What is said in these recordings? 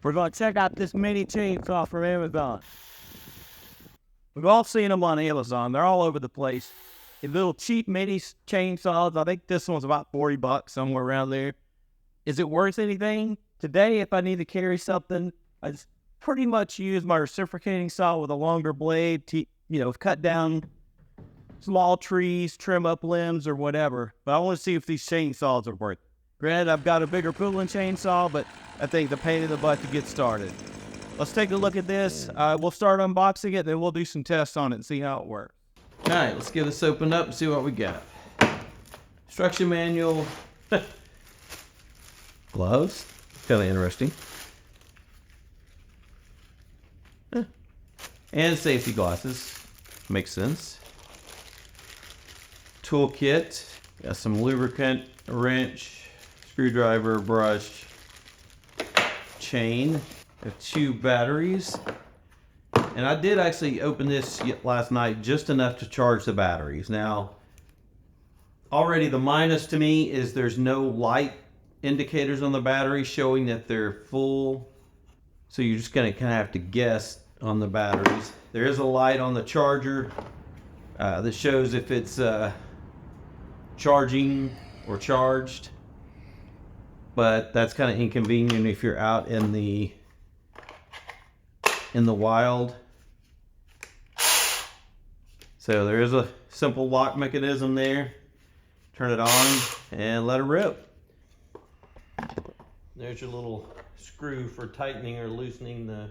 We're going to check out this mini chainsaw from Amazon. We've all seen them on Amazon. They're all over the place. These little cheap mini chainsaws. I think this one's about $40, somewhere around there. Is it worth anything? Today, if I need to carry something, I just pretty much use my reciprocating saw with a longer blade to, cut down small trees, trim up limbs, or whatever. But I want to see if these chainsaws are worth it. Granted, I've got a bigger pulling chainsaw, but I think the pain in the butt to get started. Let's take a look at this. We'll start unboxing it, then we'll do some tests on it and see how it works. All right, let's get this opened up and see what we got. Instruction manual. Gloves. Kind of interesting. And safety glasses. Makes sense. Toolkit. Got some lubricant, a wrench, screwdriver, brush, chain. Have 2 batteries. And I did actually open this last night just enough to charge the batteries. Now, already the minus to me is there's no light indicators on the battery showing that they're full. So you're just gonna kind of have to guess on the batteries. There is a light on the charger that shows if it's charging or charged. But that's kind of inconvenient if you're out in the wild. So there is a simple lock mechanism there. Turn it on and let it rip. There's your little screw for tightening or loosening the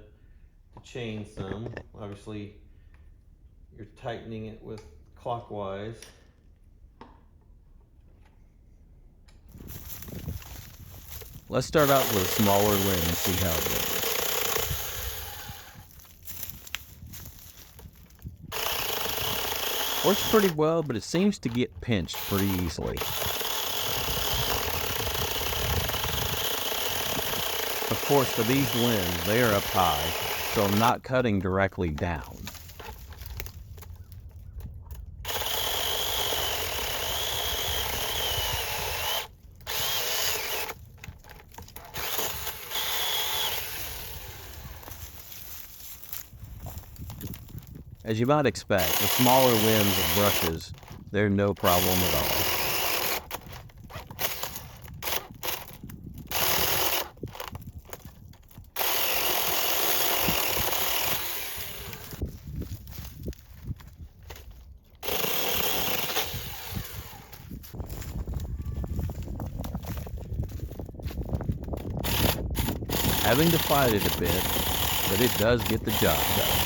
chain some. Obviously, you're tightening it with clockwise. Let's start out with a smaller limb and see how it goes. Works pretty well, but it seems to get pinched pretty easily. Of course, for these limbs, they are up high, so I'm not cutting directly down. As you might expect, the smaller limbs of brushes, they're no problem at all. Having to fight it a bit, but it does get the job done.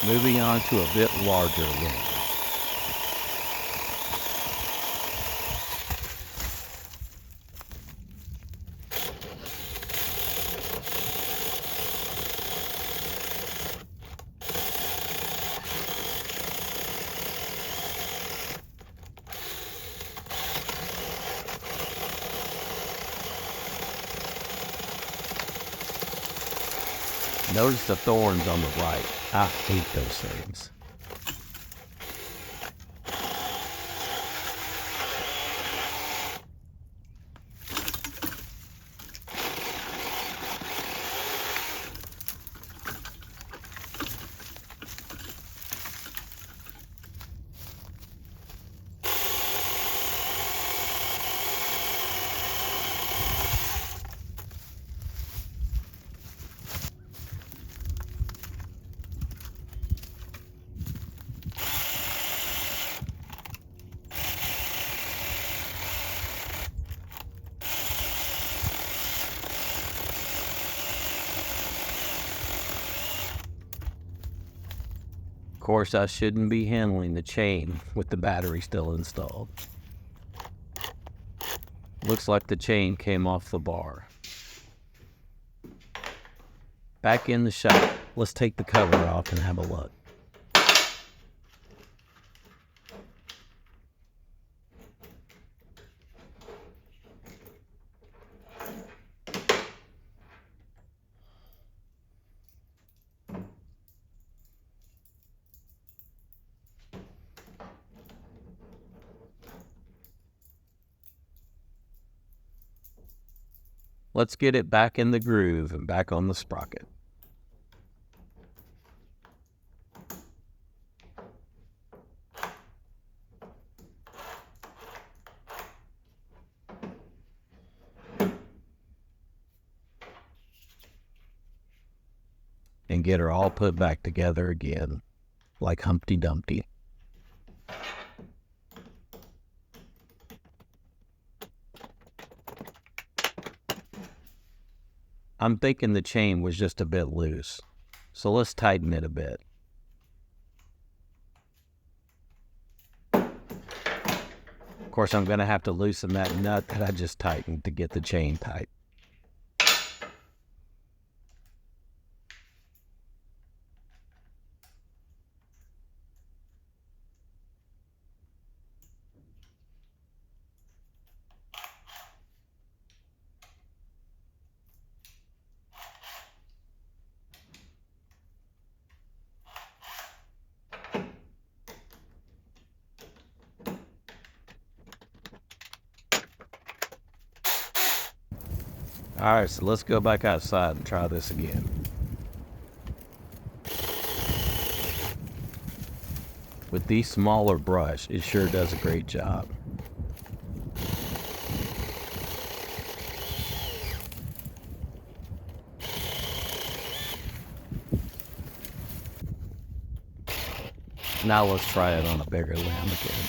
Moving on to a bit larger limb. Notice the thorns on the right. I hate those things. Of course, I shouldn't be handling the chain with the battery still installed. Looks like the chain came off the bar. Back in the shop, let's take the cover off and have a look. Let's get it back in the groove and back on the sprocket. And get her all put back together again, like Humpty Dumpty. I'm thinking the chain was just a bit loose, so let's tighten it a bit. Of course, I'm going to have to loosen that nut that I just tightened to get the chain tight. Alright, so let's go back outside and try this again. With the smaller brush, it sure does a great job. Now let's try it on a bigger limb again.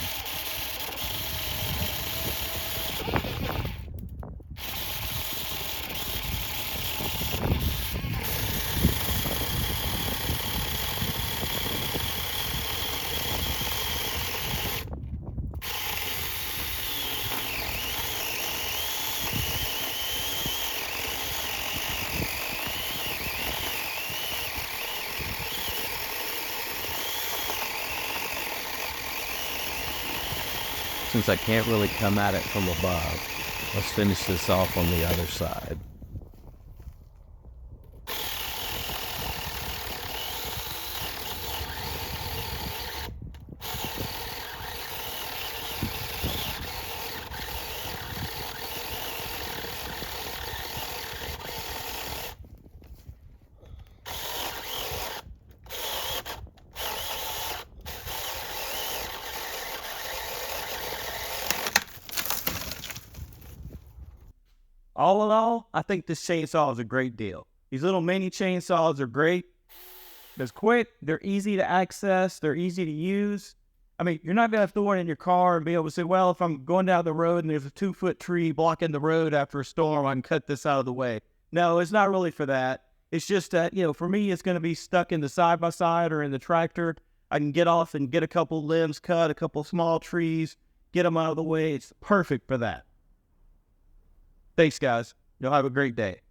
Since I can't really come at it from above, let's finish this off on the other side. All in all, I think this chainsaw is a great deal. These little mini chainsaws are great. They're quick, they're easy to access, they're easy to use. I mean, you're not going to throw it in your car and be able to say, well, if I'm going down the road and there's a 2-foot tree blocking the road after a storm, I can cut this out of the way. No, it's not really for that. It's just that, for me, it's going to be stuck in the side-by-side or in the tractor. I can get off and get a couple limbs cut, a couple small trees, get them out of the way. It's perfect for that. Thanks, guys. You'll have a great day.